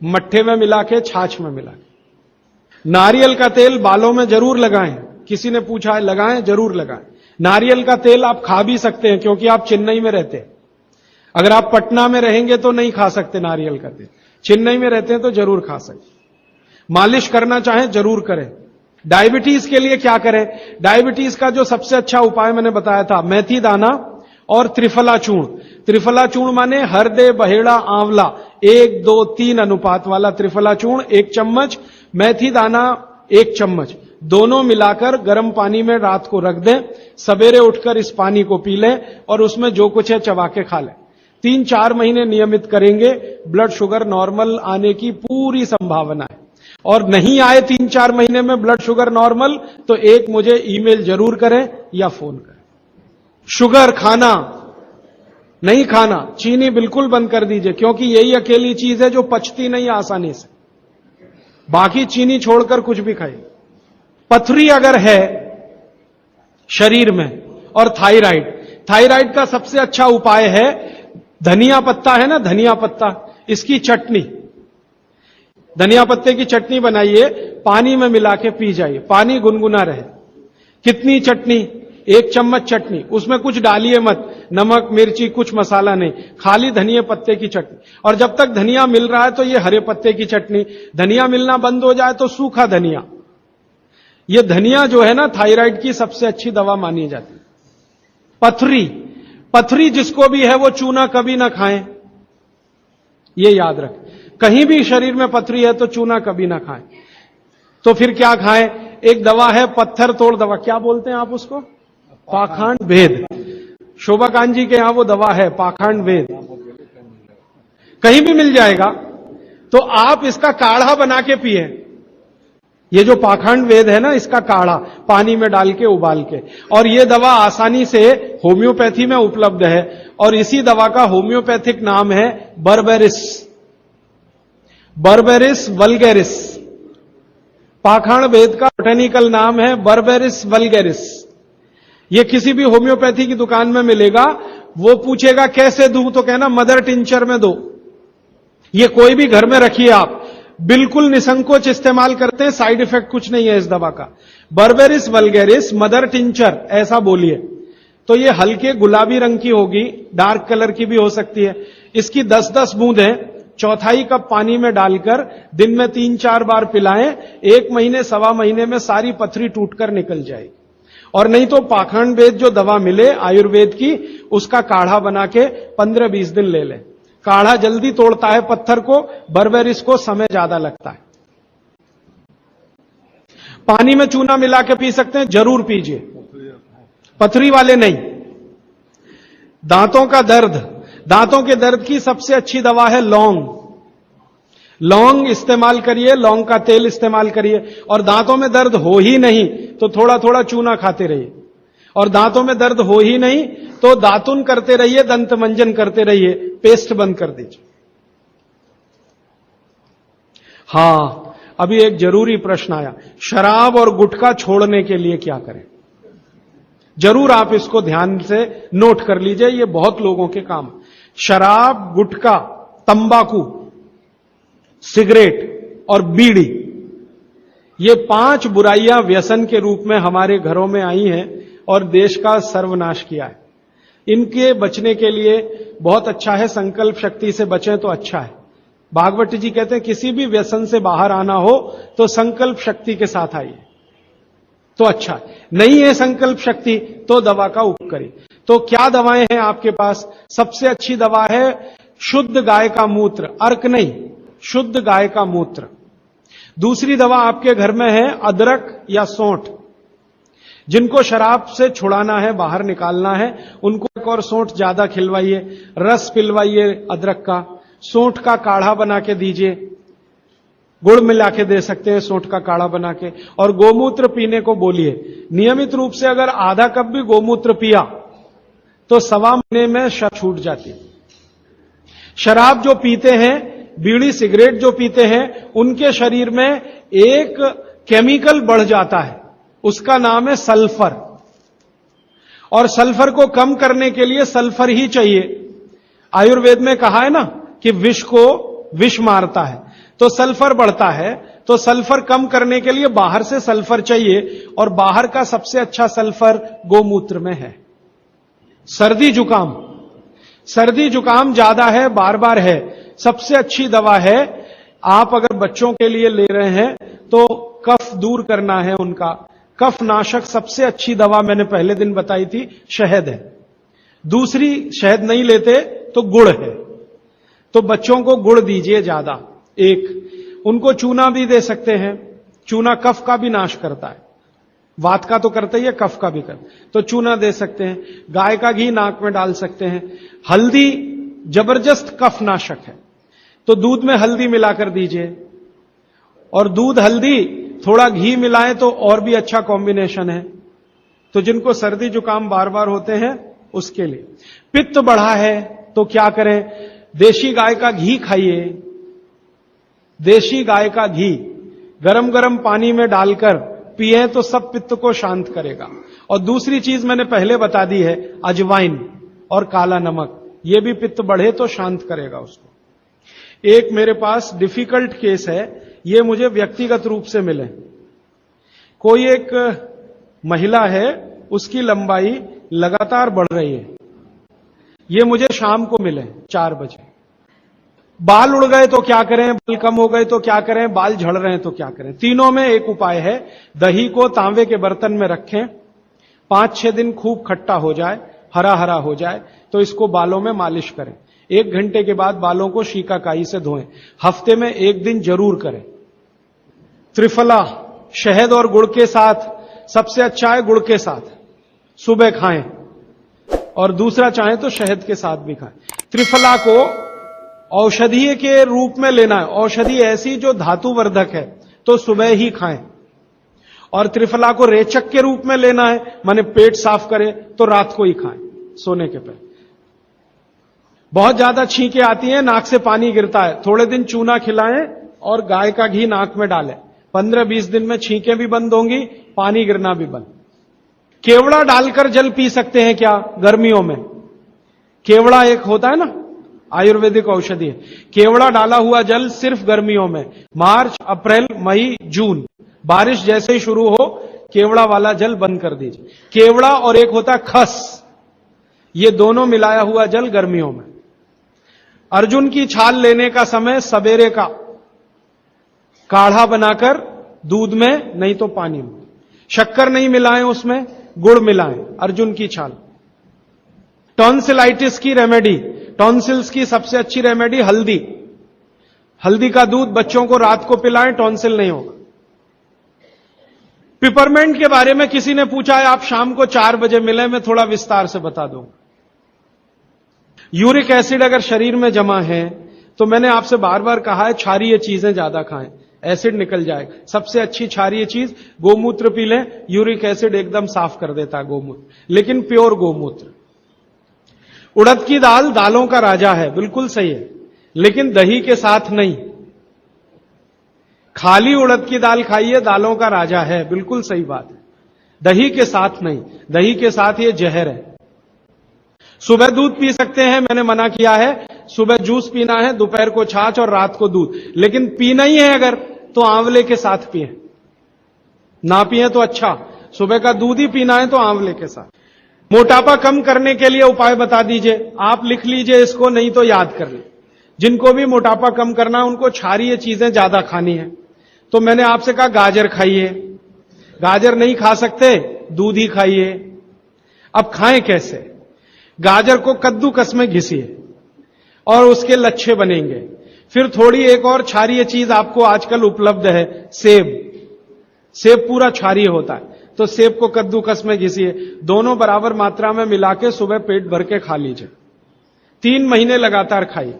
मट्ठे में मिला के, छाछ में मिला के। नारियल का तेल बालों में जरूर लगाएं। किसी ने पूछा है, लगाएं? जरूर लगाएं। नारियल का तेल आप खा भी सकते हैं, क्योंकि आप चेन्नई में रहते हैं। अगर आप पटना में रहेंगे तो नहीं खा सकते नारियल का तेल, चेन्नई में रहते हैं तो जरूर खा सकते। मालिश करना चाहें जरूर करें। डायबिटीज के लिए क्या करें? डायबिटीज का जो सबसे अच्छा उपाय मैंने बताया था, मेथी दाना और त्रिफला चूर्ण। त्रिफला चूर्ण माने हरदे, बहेड़ा, आंवला, 1, 2, 3 अनुपात वाला त्रिफला चूर्ण 1 चम्मच, मेथी दाना 1 चम्मच, दोनों मिलाकर गर्म पानी में रात को रख दें। सवेरे उठकर इस पानी को पी लें और उसमें जो कुछ है चबा के खा लें। 3-4 महीने नियमित करेंगे, ब्लड शुगर नॉर्मल आने की पूरी संभावना है। और नहीं आए 3-4 महीने में ब्लड शुगर नॉर्मल, तो एक मुझे ईमेल जरूर करें या फोन करें। शुगर खाना नहीं खाना, चीनी बिल्कुल बंद कर दीजिए, क्योंकि यही अकेली चीज है जो पचती नहीं आसानी से। बाकी चीनी छोड़कर कुछ भी खाइए। पथरी अगर है शरीर में, और थायराइड का सबसे अच्छा उपाय है धनिया पत्ता है ना, धनिया पत्ता, इसकी चटनी, धनिया पत्ते की चटनी बनाइए, पानी में मिला के पी जाइए, पानी गुनगुना रहे। कितनी चटनी? 1 चम्मच चटनी, उसमें कुछ डालिए मत, नमक मिर्ची कुछ मसाला नहीं, खाली धनिया पत्ते की चटनी। और जब तक धनिया मिल रहा है तो ये हरे पत्ते की चटनी, धनिया मिलना बंद हो जाए तो सूखा धनिया। ये धनिया जो है ना, थायराइड की सबसे अच्छी दवा मानी जाती है। पथरी जिसको भी है वो चूना कभी ना खाएं, ये याद रखें। कहीं भी शरीर में पथरी है तो चूना कभी ना खाएं। तो फिर क्या खाएं? एक दवा है पत्थर तोड़ दवा, क्या बोलते हैं आप उसको? पाखंड भेद। शोभा कांत जी के यहां वो दवा है, पाखंड भेद, कहीं भी मिल जाएगा। तो आप इसका काढ़ा बना के पिए। ये जो पाखंड वेद है ना, इसका काढ़ा पानी में डाल के उबाल के, और ये दवा आसानी से होम्योपैथी में उपलब्ध है। और इसी दवा का होम्योपैथिक नाम है बर्बेरिस वल्गैरिस। पाखंड वेद का बोटेनिकल नाम है बर्बेरिस वल्गैरिस। ये किसी भी होम्योपैथी की दुकान में मिलेगा। वो पूछेगा कैसे दूं, तो कहना मदर टिंचर में दो। ये कोई भी घर में रखिए आप, बिल्कुल निसंकोच इस्तेमाल करते हैं, साइड इफेक्ट कुछ नहीं है इस दवा का। बर्बेरिस वल्गैरिस मदर टिंचर ऐसा बोलिए। तो ये हल्के गुलाबी रंग की होगी, डार्क कलर की भी हो सकती है। इसकी 10-10 बूंदें 1/4 कप पानी में डालकर दिन में 3-4 बार पिलाएं। 1 महीने 1.25 महीने में सारी पथरी टूटकर निकल जाएगी। और नहीं तो पाखंड वेद जो दवा मिले आयुर्वेद की, उसका काढ़ा बना के 15-20 दिन ले लें। काढ़ा जल्दी तोड़ता है पत्थर को, बर्बेरिस को समय ज्यादा लगता है। पानी में चूना मिला के पी सकते हैं, जरूर पीजिए, पथरी वाले नहीं। दांतों का दर्द, दांतों के दर्द की सबसे अच्छी दवा है लौंग। लौंग इस्तेमाल करिए, लौंग का तेल इस्तेमाल करिए। और दांतों में दर्द हो ही नहीं तो थोड़ा थोड़ा चूना खाते रहिए। और दांतों में दर्द हो ही नहीं तो दातुन करते रहिए, दंत मंजन करते रहिए, पेस्ट बंद कर दीजिए। हां, अभी एक जरूरी प्रश्न आया, शराब और गुटखा छोड़ने के लिए क्या करें? जरूर आप इसको ध्यान से नोट कर लीजिए, ये बहुत लोगों के काम। शराब, गुटखा, तंबाकू, सिगरेट और बीड़ी, ये 5 बुराइयां व्यसन के रूप में हमारे घरों में आई हैं और देश का सर्वनाश किया है। इनके बचने के लिए बहुत अच्छा है, संकल्प शक्ति से बचें तो अच्छा है। भागवत जी कहते हैं किसी भी व्यसन से बाहर आना हो तो संकल्प शक्ति के साथ आइए तो अच्छा है। नहीं है संकल्प शक्ति तो दवा का उपयोग करिए। तो क्या दवाएं हैं आपके पास? सबसे अच्छी दवा है शुद्ध गाय का मूत्र, अर्क नहीं, शुद्ध गाय का मूत्र। दूसरी दवा आपके घर में है अदरक या सौंठ। जिनको शराब से छुड़ाना है, बाहर निकालना है, उनको एक और सौंठ ज्यादा खिलवाइए, रस पिलवाइए अदरक का, सौंठ का काढ़ा बना के दीजिए, गुड़ मिला के दे सकते हैं सौंठ का काढ़ा बना के। और गोमूत्र पीने को बोलिए। नियमित रूप से अगर आधा कप भी गोमूत्र पिया तो 1.25 महीने में शराब छूट जाती है। शराब जो पीते हैं, बीड़ी सिगरेट जो पीते हैं, उनके शरीर में एक केमिकल बढ़ जाता है, उसका नाम है सल्फर। और सल्फर को कम करने के लिए सल्फर ही चाहिए। आयुर्वेद में कहा है ना कि विष को विष मारता है, तो सल्फर बढ़ता है। तो सल्फर कम करने के लिए बाहर से सल्फर चाहिए, और बाहर का सबसे अच्छा सल्फर गोमूत्र में है। सर्दी जुकाम, सर्दी जुकाम ज्यादा है, बार बार है, सबसे अच्छी दवा है। आप अगर बच्चों के लिए ले रहे हैं तो कफ दूर करना है उनका, कफ नाशक सबसे अच्छी दवा मैंने पहले दिन बताई थी, शहद है। दूसरी शहद नहीं लेते तो गुड़ है, तो बच्चों को गुड़ दीजिए ज्यादा। एक उनको चूना भी दे सकते हैं, चूना कफ का भी नाश करता है, वात का तो करता ही है, कफ का भी करता, तो चूना दे सकते हैं। गाय का घी नाक में डाल सकते हैं। हल्दी जबरदस्त कफ नाशक है, तो दूध में हल्दी मिलाकर दीजिए। और दूध हल्दी थोड़ा घी मिलाएं तो और भी अच्छा कॉम्बिनेशन है। तो जिनको सर्दी जुकाम बार बार होते हैं उसके लिए। पित्त बढ़ा है तो क्या करें? देशी गाय का घी खाइए। देशी गाय का घी गरम गरम पानी में डालकर पिए तो सब पित्त को शांत करेगा। और दूसरी चीज मैंने पहले बता दी है, अजवाइन और काला नमक, यह भी पित्त बढ़े तो शांत करेगा उसको। एक मेरे पास डिफिकल्ट केस है, ये मुझे व्यक्तिगत रूप से मिले। कोई एक महिला है, उसकी लंबाई लगातार बढ़ रही है। ये मुझे शाम को मिले 4 बजे। बाल उड़ गए तो क्या करें, बाल कम हो गए तो क्या करें, बाल झड़ रहे हैं तो क्या करें? तीनों में एक उपाय है, दही को तांबे के बर्तन में रखें, 5-6 दिन खूब खट्टा हो जाए, हरा हरा हो जाए, तो इसको बालों में मालिश करें। 1 घंटे के बाद बालों को शीकाकाई से धोएं। हफ्ते में 1 दिन जरूर करें। त्रिफला शहद और गुड़ के साथ सबसे अच्छा है, गुड़ के साथ सुबह खाएं, और दूसरा चाहे तो शहद के साथ भी खाएं। त्रिफला को औषधीय के रूप में लेना है, औषधि ऐसी जो धातुवर्धक है, तो सुबह ही खाएं। और त्रिफला को रेचक के रूप में लेना है, माने पेट साफ करे, तो रात को ही खाएं सोने के पहले। बहुत ज्यादा छींकें आती हैं, नाक से पानी गिरता है, थोड़े दिन चूना खिलाएं और गाय का घी नाक में डालें। 15-20 दिन में छींकें भी बंद होंगी, पानी गिरना भी बंद। केवड़ा डालकर जल पी सकते हैं क्या गर्मियों में? केवड़ा एक होता है ना, आयुर्वेदिक औषधि है। केवड़ा डाला हुआ जल सिर्फ गर्मियों में, मार्च, अप्रैल, मई, जून, बारिश जैसे ही शुरू हो केवड़ा वाला जल बंद कर दीजिए। केवड़ा और एक होता है खस, ये दोनों मिलाया हुआ जल गर्मियों में। अर्जुन की छाल लेने का समय सवेरे का, काढ़ा बनाकर दूध में नहीं तो पानी में, शक्कर नहीं मिलाएं उसमें, गुड़ मिलाएं, अर्जुन की छाल। टॉन्सिलाइटिस की रेमेडी, टॉन्सिल्स की सबसे अच्छी रेमेडी हल्दी। हल्दी का दूध बच्चों को रात को पिलाएं, टॉन्सिल नहीं होगा। पिपरमेंट के बारे में किसी ने पूछा है, आप शाम को 4 बजे मिले, मैं थोड़ा विस्तार से बता दूं। यूरिक एसिड अगर शरीर में जमा है तो मैंने आपसे बार बार कहा है क्षारीय चीजें ज्यादा खाएं, एसिड निकल जाएगा। सबसे अच्छी क्षारीय चीज गोमूत्र पी लें, यूरिक एसिड एकदम साफ कर देता है गोमूत्र, लेकिन प्योर गोमूत्र। उड़द की दाल दालों का राजा है, बिल्कुल सही है, लेकिन दही के साथ नहीं। खाली उड़द की दाल खाइए, दालों का राजा है, बिल्कुल सही बात है, दही के साथ नहीं। दही के साथ ये जहर है। सुबह दूध पी सकते हैं, मैंने मना किया है, सुबह जूस पीना है, दोपहर को छाछ और रात को दूध, लेकिन पीना ही है अगर तो आंवले के साथ पिए, ना पिए तो अच्छा, सुबह का दूध ही पीना है तो आंवले के साथ। मोटापा कम करने के लिए उपाय बता दीजिए, आप लिख लीजिए इसको, नहीं तो याद कर लीजिए। जिनको भी मोटापा कम करना है उनको क्षारीय चीजें ज्यादा खानी है। तो मैंने आपसे कहा गाजर खाइए, गाजर नहीं खा सकते, दूध ही खाइए। अब खाएं कैसे? गाजर को कद्दूकस में घिसिए और उसके लच्छे बनेंगे। फिर थोड़ी एक और क्षारीय चीज आपको आजकल उपलब्ध है, सेब। सेब पूरा क्षारीय होता है, तो सेब को कद्दूकस में घिसिए, दोनों बराबर मात्रा में मिला के सुबह पेट भर के खा लीजिए। 3 महीने लगातार खाइए।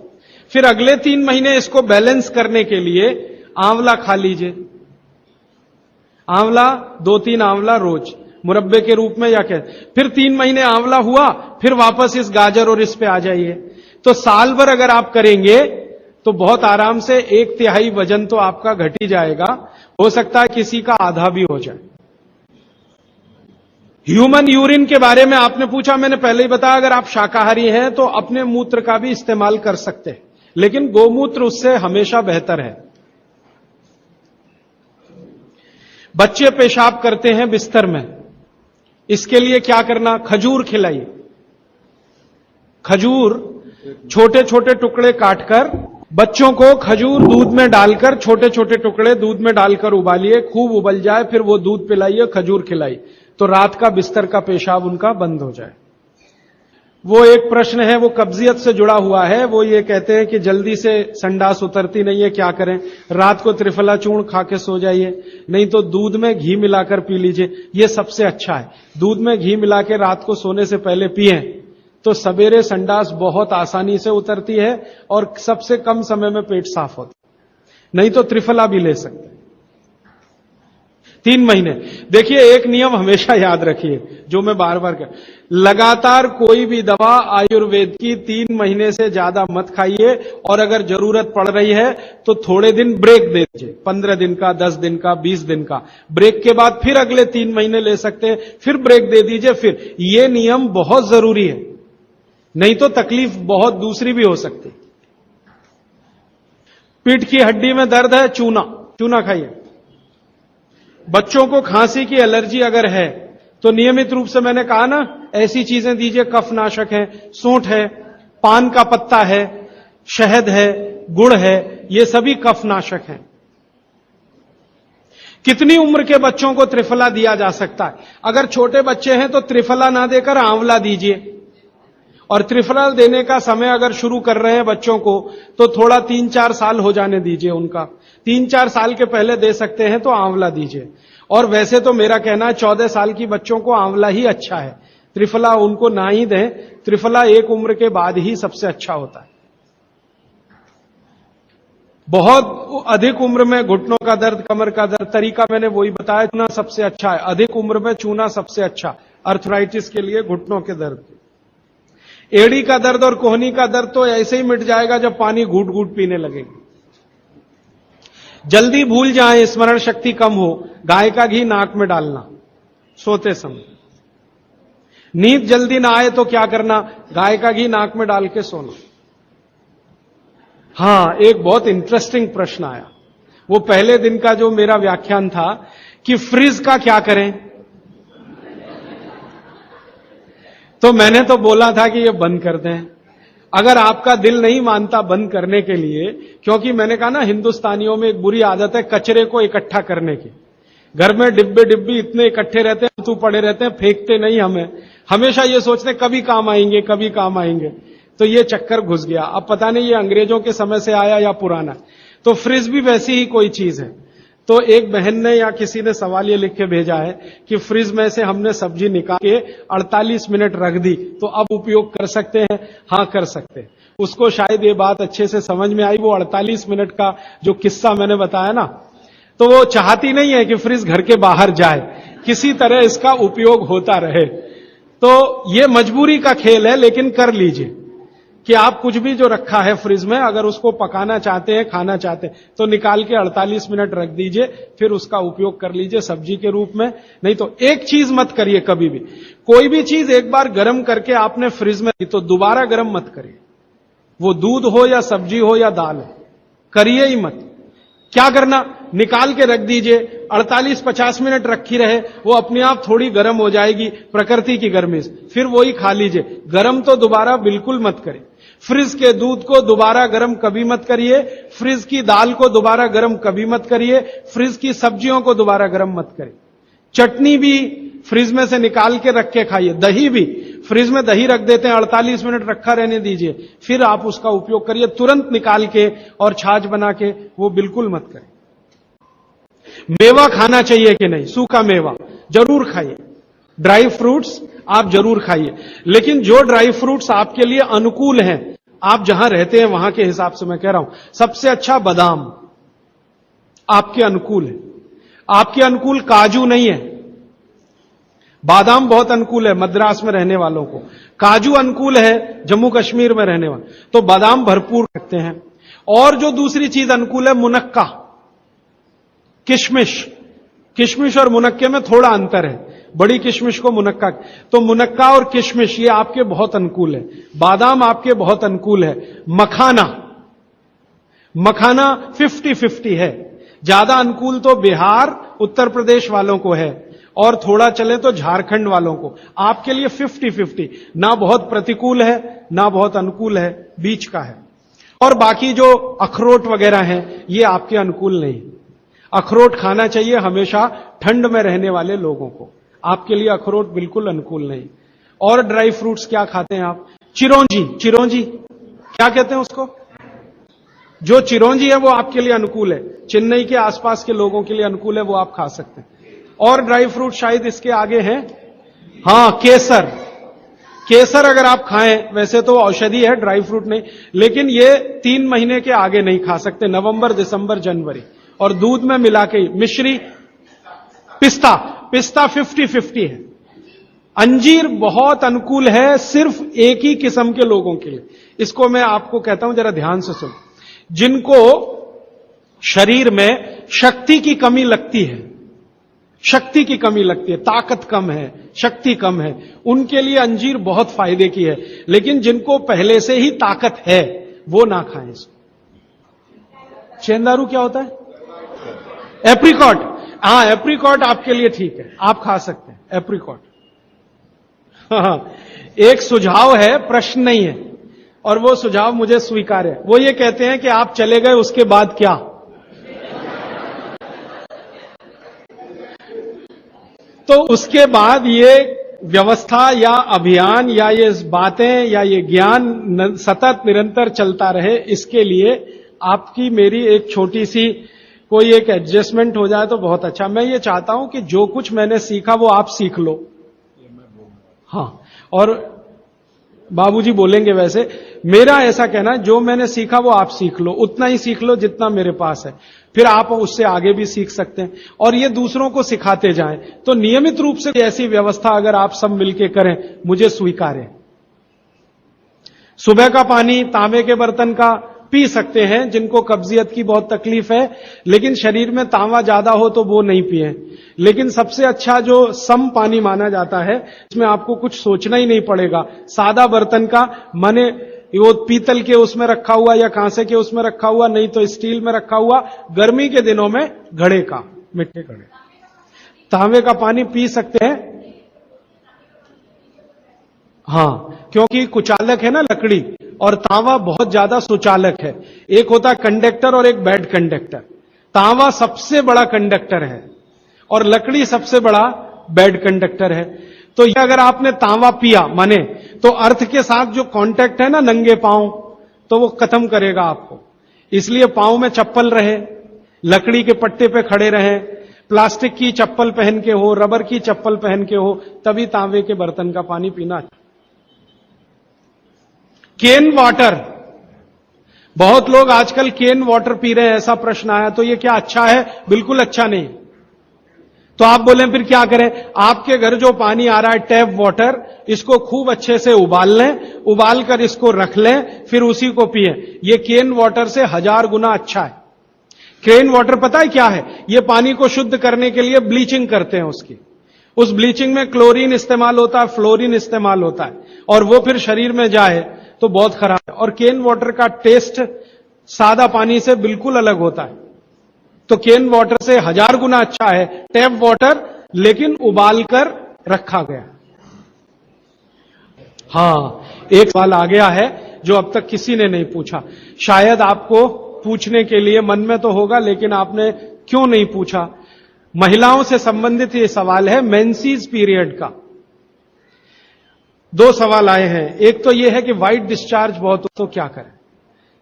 फिर अगले 3 महीने इसको बैलेंस करने के लिए आंवला खा लीजिए। आंवला 2-3 आंवला रोज मुरब्बे के रूप में या क्या। फिर 3 महीने आंवला हुआ, फिर वापस इस गाजर और इस पे आ जाइए। तो साल भर अगर आप करेंगे तो बहुत आराम से 1/3 वजन तो आपका घट ही जाएगा, हो सकता है किसी का आधा भी हो जाए। ह्यूमन यूरिन के बारे में आपने पूछा, मैंने पहले ही बताया, अगर आप शाकाहारी हैं तो अपने मूत्र का भी इस्तेमाल कर सकते हैं, लेकिन गोमूत्र उससे हमेशा बेहतर है। बच्चे पेशाब करते हैं बिस्तर में, इसके लिए क्या करना? खजूर खिलाइए। खजूर छोटे छोटे टुकड़े काटकर बच्चों को खजूर दूध में डालकर, छोटे छोटे टुकड़े दूध में डालकर उबालिए, खूब उबल जाए, फिर वो दूध पिलाइए, खजूर खिलाइए, तो रात का बिस्तर का पेशाब उनका बंद हो जाए। वो एक प्रश्न है, वो कब्जियत से जुड़ा हुआ है। वो ये कहते हैं कि जल्दी से संडास उतरती नहीं है, क्या करें? रात को त्रिफला चूर्ण खा के सो जाइए, नहीं तो दूध में घी मिलाकर पी लीजिए, ये सबसे अच्छा है। दूध में घी मिला के रात को सोने से पहले पिए तो सवेरे संडास बहुत आसानी से उतरती है और सबसे कम समय में पेट साफ होता है। नहीं तो त्रिफला भी ले सकते हैं। 3 महीने। देखिए, एक नियम हमेशा याद रखिए, जो मैं बार बार कह, लगातार कोई भी दवा आयुर्वेद की 3 महीने से ज्यादा मत खाइए, और अगर जरूरत पड़ रही है तो थोड़े दिन ब्रेक दे दीजिए, 15 दिन का, 10 दिन का, 20 दिन का। ब्रेक के बाद फिर अगले 3 महीने ले सकते हैं, फिर ब्रेक दे दीजिए। फिर ये नियम बहुत जरूरी है, नहीं तो तकलीफ बहुत दूसरी भी हो सकती। पीठ की हड्डी में दर्द है, चूना खाइए। बच्चों को खांसी की एलर्जी अगर है तो नियमित रूप से, मैंने कहा ना, ऐसी चीजें दीजिए, कफनाशक है, सूंठ है, पान का पत्ता है, शहद है, गुड़ है, ये सभी कफनाशक हैं। कितनी उम्र के बच्चों को त्रिफला दिया जा सकता है? अगर छोटे बच्चे हैं तो त्रिफला ना देकर आंवला दीजिए, और त्रिफला देने का समय अगर शुरू कर रहे हैं बच्चों को तो थोड़ा 3-4 साल हो जाने दीजिए उनका। 3-4 साल के पहले दे सकते हैं तो आंवला दीजिए। और वैसे तो मेरा कहना है 14 साल की बच्चों को आंवला ही अच्छा है, त्रिफला उनको ना ही दें। त्रिफला एक उम्र के बाद ही सबसे अच्छा होता है। बहुत अधिक उम्र में घुटनों का दर्द, कमर का दर्द, तरीका मैंने वही बताया, चूना सबसे अच्छा है। अधिक उम्र में चूना सबसे अच्छा, अर्थराइटिस के लिए, घुटनों के दर्द। एड़ी का दर्द और कोहनी का दर्द तो ऐसे ही मिट जाएगा जब पानी घूट घूट पीने लगेंगे। जल्दी भूल जाए, स्मरण शक्ति कम हो, गाय का घी नाक में डालना सोते समय। नींद जल्दी ना आए तो क्या करना? गाय का घी नाक में डाल के सोना। हां, एक बहुत इंटरेस्टिंग प्रश्न आया, वो पहले दिन का जो मेरा व्याख्यान था कि फ्रिज का क्या करें। तो मैंने तो बोला था कि ये बंद कर दें, अगर आपका दिल नहीं मानता बंद करने के लिए, क्योंकि मैंने कहा ना, हिंदुस्तानियों में एक बुरी आदत है कचरे को इकट्ठा करने की। घर में डिब्बे इतने इकट्ठे रहते हैं, तू पड़े रहते हैं, फेंकते नहीं। हमें हमेशा ये सोचते कभी काम आएंगे, कभी काम आएंगे, तो ये चक्कर घुस गया। अब पता नहीं ये अंग्रेजों के समय से आया या पुराना। तो फ्रिज भी वैसी ही कोई चीज है। तो एक बहन ने या किसी ने सवाल ये लिख के भेजा है कि फ्रिज में से हमने सब्जी निकाल के 48 मिनट रख दी तो अब उपयोग कर सकते हैं? हाँ, कर सकते हैं। उसको शायद ये बात अच्छे से समझ में आई। वो 48 मिनट का जो किस्सा मैंने बताया ना, तो वो चाहती नहीं है कि फ्रिज घर के बाहर जाए, किसी तरह इसका उपयोग होता रहे। तो ये मजबूरी का खेल है, लेकिन कर लीजिए कि आप कुछ भी जो रखा है फ्रिज में, अगर उसको पकाना चाहते हैं, खाना चाहते हैं, तो निकाल के 48 मिनट रख दीजिए, फिर उसका उपयोग कर लीजिए सब्जी के रूप में। नहीं तो एक चीज मत करिए कभी भी, कोई भी चीज एक बार गर्म करके आपने फ्रिज में दी तो दोबारा गर्म मत करिए। वो दूध हो या सब्जी हो या दाल हो, करिए ही मत। क्या करना, निकाल के रख दीजिए, 48-50 मिनट रखी रहे, वो अपने आप थोड़ी गर्म हो जाएगी प्रकृति की गर्मी से, फिर वही खा लीजिए। गर्म तो दोबारा बिल्कुल मत करिए। फ्रिज के दूध को दोबारा गर्म कभी मत करिए, फ्रिज की दाल को दोबारा गर्म कभी मत करिए, फ्रिज की सब्जियों को दोबारा गर्म मत करिए। चटनी भी फ्रिज में से निकाल के रख के खाइए। दही भी फ्रिज में दही रख देते हैं, 48 मिनट रखा रहने दीजिए, फिर आप उसका उपयोग करिए। तुरंत निकाल के और छाछ बना के वो बिल्कुल मत करें। मेवा खाना चाहिए कि नहीं? सूखा मेवा जरूर खाइए, ड्राई फ्रूट्स आप जरूर खाइए, लेकिन जो ड्राई फ्रूट्स आपके लिए अनुकूल हैं, आप जहां रहते हैं वहां के हिसाब से मैं कह रहा हूं, सबसे अच्छा बादाम आपके अनुकूल है। आपके अनुकूल काजू नहीं है। बादाम बहुत अनुकूल है मद्रास में रहने वालों को, काजू अनुकूल है जम्मू कश्मीर में रहने वाले, तो बादाम भरपूर रखते हैं। और जो दूसरी चीज अनुकूल है, मुनक्का, किशमिश। किशमिश और मुनक्के में थोड़ा अंतर है, बड़ी किशमिश को मुनक्का, तो मुनक्का और किशमिश ये आपके बहुत अनुकूल है। बादाम आपके बहुत अनुकूल है। मखाना, मखाना 50-50 है। ज्यादा अनुकूल तो बिहार उत्तर प्रदेश वालों को है, और थोड़ा चले तो झारखंड वालों को। आपके लिए 50-50, ना बहुत प्रतिकूल है ना बहुत अनुकूल है, बीच का है। और बाकी जो अखरोट वगैरह हैं ये आपके अनुकूल नहीं। अखरोट खाना चाहिए हमेशा ठंड में रहने वाले लोगों को, आपके लिए अखरोट बिल्कुल अनुकूल नहीं। और ड्राई फ्रूट्स क्या खाते हैं आप? चिरौंजी, चिरौंजी क्या कहते हैं उसको? जो चिरौंजी है वो आपके लिए अनुकूल है, चेन्नई के आसपास के लोगों के लिए अनुकूल है, वो आप खा सकते हैं। और ड्राई फ्रूट शायद इसके आगे हैं, हां, केसर। केसर अगर आप खाएं, वैसे तो औषधि है, ड्राई फ्रूट नहीं, लेकिन ये 3 महीने के आगे नहीं खा सकते, नवंबर, दिसंबर, जनवरी। और दूध में मिला के। मिश्री, पिस्ता, पिस्ता 50-50 है। अंजीर बहुत अनुकूल है सिर्फ एक ही किस्म के लोगों के लिए। इसको मैं आपको कहता हूं, जरा ध्यान से सुनो। जिनको शरीर में शक्ति की कमी लगती है, शक्ति की कमी लगती है, ताकत कम है, शक्ति कम है, उनके लिए अंजीर बहुत फायदे की है। लेकिन जिनको पहले से ही ताकत है वो ना खाएं इसको। चेंदारू क्या होता है? एप्रिकॉट। हाँ, एप्रिकॉट आपके लिए ठीक है, आप खा सकते हैं एप्रिकॉट। हाँ, एक सुझाव है, प्रश्न नहीं है, और वो सुझाव मुझे स्वीकार है। वो ये कहते हैं कि आप चले गए उसके बाद क्या? तो उसके बाद ये व्यवस्था या अभियान या ये बातें या ये ज्ञान सतत निरंतर चलता रहे, इसके लिए आपकी मेरी एक छोटी सी कोई एक एडजस्टमेंट हो जाए तो बहुत अच्छा। मैं ये चाहता हूं कि जो कुछ मैंने सीखा वो आप सीख लो। हाँ, और बाबूजी बोलेंगे वैसे, मेरा ऐसा कहना है जो मैंने सीखा वो आप सीख लो, उतना ही सीख लो जितना मेरे पास है, फिर आप उससे आगे भी सीख सकते हैं और ये दूसरों को सिखाते जाएं। तो नियमित रूप से ऐसी व्यवस्था अगर आप सब मिलकर करें, मुझे स्वीकार है। सुबह का पानी तांबे के बर्तन का पी सकते हैं जिनको कब्जियत की बहुत तकलीफ है, लेकिन शरीर में तांबा ज्यादा हो तो वो नहीं पिए। लेकिन सबसे अच्छा जो सम पानी माना जाता है, इसमें आपको कुछ सोचना ही नहीं पड़ेगा, सादा बर्तन का, माने वो पीतल के उसमें रखा हुआ या कांसे के उसमें रखा हुआ, नहीं तो स्टील में रखा हुआ, गर्मी के दिनों में घड़े का, मिट्टी घड़े, तांबे का पानी पी सकते हैं। हां, क्योंकि कुचालक है ना लकड़ी, और तांबा बहुत ज्यादा सुचालक है। एक होता कंडक्टर और एक बैड कंडक्टर। तांबा सबसे बड़ा कंडक्टर है और लकड़ी सबसे बड़ा बैड कंडक्टर है। तो ये अगर आपने तांबा पिया माने, तो अर्थ के साथ जो कांटेक्ट है ना नंगे पांव, तो वो खत्म करेगा आपको। इसलिए पांव में चप्पल रहे, लकड़ी के पट्टे पे खड़े रहें, प्लास्टिक की चप्पल पहन के हो, रबर की चप्पल पहन के हो, तभी तांबे के बर्तन का पानी पीना। केन वाटर, बहुत लोग आजकल केन वाटर पी रहे हैं, ऐसा प्रश्न आया, तो ये क्या अच्छा है? बिल्कुल अच्छा नहीं। तो आप बोले फिर क्या करें? आपके घर जो पानी आ रहा है टैप वाटर, इसको खूब अच्छे से उबाल लें, उबाल कर इसको रख लें, फिर उसी को पिएं। ये केन वाटर से 1000 गुना अच्छा है। केन वाटर पता है क्या है? ये पानी को शुद्ध करने के लिए ब्लीचिंग करते हैं उसकी। उस ब्लीचिंग में क्लोरीन इस्तेमाल होता है, फ्लोरीन इस्तेमाल होता है, और वो फिर शरीर में जाए तो बहुत खराब है। और केन वाटर का टेस्ट सादा पानी से बिल्कुल अलग होता है। तो केन वाटर से 1000 गुना अच्छा है टैप वाटर, लेकिन उबाल कर रखा गया। हां, एक सवाल आ गया है जो अब तक किसी ने नहीं पूछा। शायद आपको पूछने के लिए मन में तो होगा, लेकिन आपने क्यों नहीं पूछा? महिलाओं से संबंधित ये सवाल है, मेंसेस पीरियड का। 2 सवाल आए हैं। एक तो यह है कि व्हाइट डिस्चार्ज बहुत हो तो क्या करें?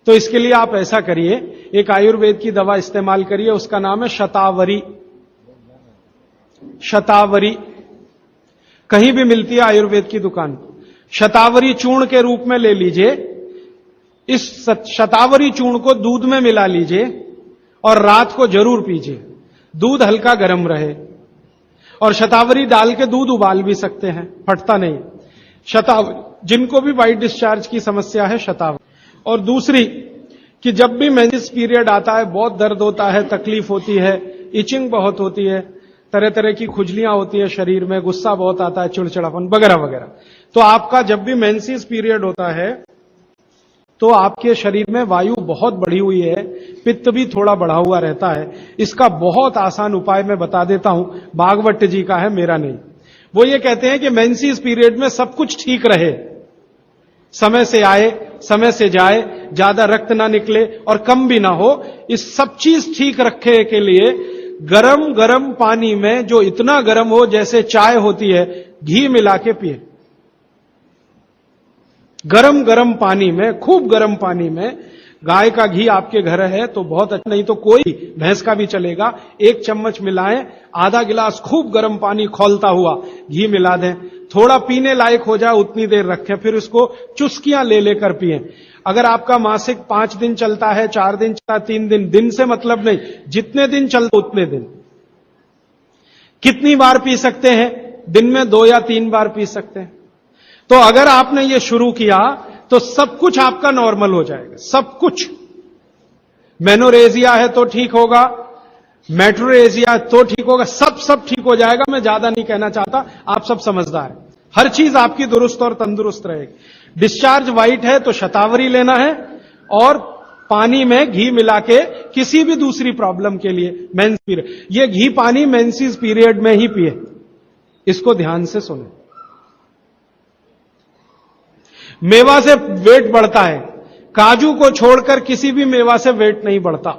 तो इसके लिए आप ऐसा करिए, एक आयुर्वेद की दवा इस्तेमाल करिए, उसका नाम है शतावरी। शतावरी कहीं भी मिलती है आयुर्वेद की दुकान पर। शतावरी चूर्ण के रूप में ले लीजिए। इस शतावरी चूर्ण को दूध में मिला लीजिए और रात को जरूर पीजिए। दूध हल्का गर्म रहे, और शतावरी डाल के दूध उबाल भी सकते हैं, फटता नहीं। शतावरी, जिनको भी व्हाइट डिस्चार्ज की समस्या है, शतावरी। और दूसरी कि जब भी मेंसेस पीरियड आता है बहुत दर्द होता है, तकलीफ होती है, इचिंग बहुत होती है, तरह तरह की खुजलियां होती है शरीर में, गुस्सा बहुत आता है, चिड़चिड़ापन वगैरह वगैरह। तो आपका जब भी मेंसेस पीरियड होता है तो आपके शरीर में वायु बहुत बढ़ी हुई है, पित्त भी थोड़ा बढ़ा हुआ रहता है। इसका बहुत आसान उपाय मैं बता देता हूं, भागवत जी का है, मेरा नहीं। वो ये कहते हैं कि मेंसेस पीरियड में सब कुछ ठीक रहे, समय से आए, समय से जाए, ज्यादा रक्त ना निकले और कम भी ना हो, इस सब चीज ठीक रखने के लिए गरम गरम पानी में, जो इतना गरम हो जैसे चाय होती है, घी मिला के पिए। गरम गरम पानी में, खूब गरम पानी में, गाय का घी आपके घर है तो बहुत अच्छा, नहीं तो कोई भैंस का भी चलेगा, 1 चम्मच मिलाएं, आधा गिलास खूब गर्म पानी खौलता हुआ घी मिला दें, थोड़ा पीने लायक हो जाए उतनी देर रखें, फिर उसको चुस्कियां ले लेकर पिएं। अगर आपका मासिक 5 दिन चलता है, 4 दिन चलता है, 3 दिन, दिन से मतलब नहीं, जितने दिन चलता उतने दिन। कितनी बार पी सकते हैं? दिन में 2 या 3 बार पी सकते हैं। तो अगर आपने ये शुरू किया तो सब कुछ आपका नॉर्मल हो जाएगा, सब कुछ। मेनोरेजिया है तो ठीक होगा, मेट्रोरेजिया तो ठीक होगा, सब ठीक हो जाएगा। मैं ज्यादा नहीं कहना चाहता, आप सब समझदार हैं। हर चीज आपकी दुरुस्त और तंदुरुस्त रहेगी। डिस्चार्ज व्हाइट है तो शतावरी लेना है, और पानी में घी मिला के, किसी भी दूसरी प्रॉब्लम के लिए, मेंस पीरियड, ये घी पानी मेंसेस पीरियड में ही पिए। इसको ध्यान से सुने। मेवा से वेट बढ़ता है, काजू को छोड़कर किसी भी मेवा से वेट नहीं बढ़ता।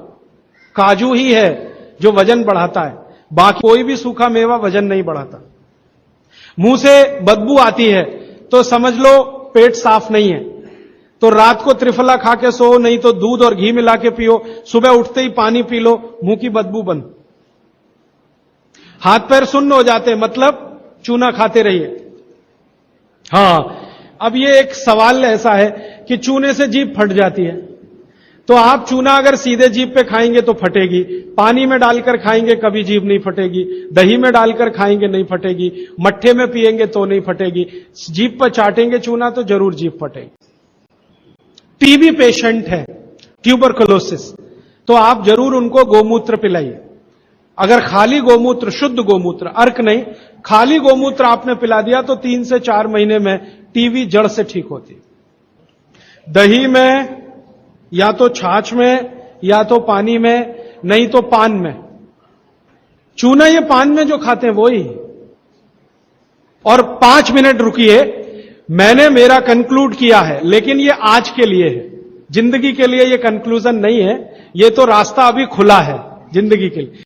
काजू ही है जो वजन बढ़ाता है, बाकी कोई भी सूखा मेवा वजन नहीं बढ़ाता। मुंह से बदबू आती है तो समझ लो पेट साफ नहीं है, तो रात को त्रिफला खा के सो, नहीं तो दूध और घी मिला के पियो, सुबह उठते ही पानी पी लो, मुंह की बदबू बंद। हाथ पैर सुन्न हो जाते, मतलब चूना खाते रहिए। हां, अब ये एक सवाल ऐसा है कि चूने से जीभ फट जाती है, तो आप चूना अगर सीधे जीभ पे खाएंगे तो फटेगी, पानी में डालकर खाएंगे कभी जीभ नहीं फटेगी, दही में डालकर खाएंगे नहीं फटेगी, मट्ठे में पिएंगे तो नहीं फटेगी, जीभ पर चाटेंगे चूना तो जरूर जीभ फटेगी। टीबी पेशेंट है, ट्यूबरकुलोसिस, तो आप जरूर उनको गोमूत्र पिलाइए। अगर खाली गोमूत्र, शुद्ध गोमूत्र, अर्क नहीं, खाली गोमूत्र आपने पिला दिया तो 3 से 4 महीने में टीबी जड़ से ठीक होती है। दही में, या तो छाछ में, या तो पानी में, नहीं तो पान में। चूना ये पान में जो खाते हैं वो ही। और 5 मिनट रुकिए, मैंने मेरा कंक्लूड किया है, लेकिन ये आज के लिए है, जिंदगी के लिए ये कंक्लूजन नहीं है, ये तो रास्ता अभी खुला है जिंदगी के लिए।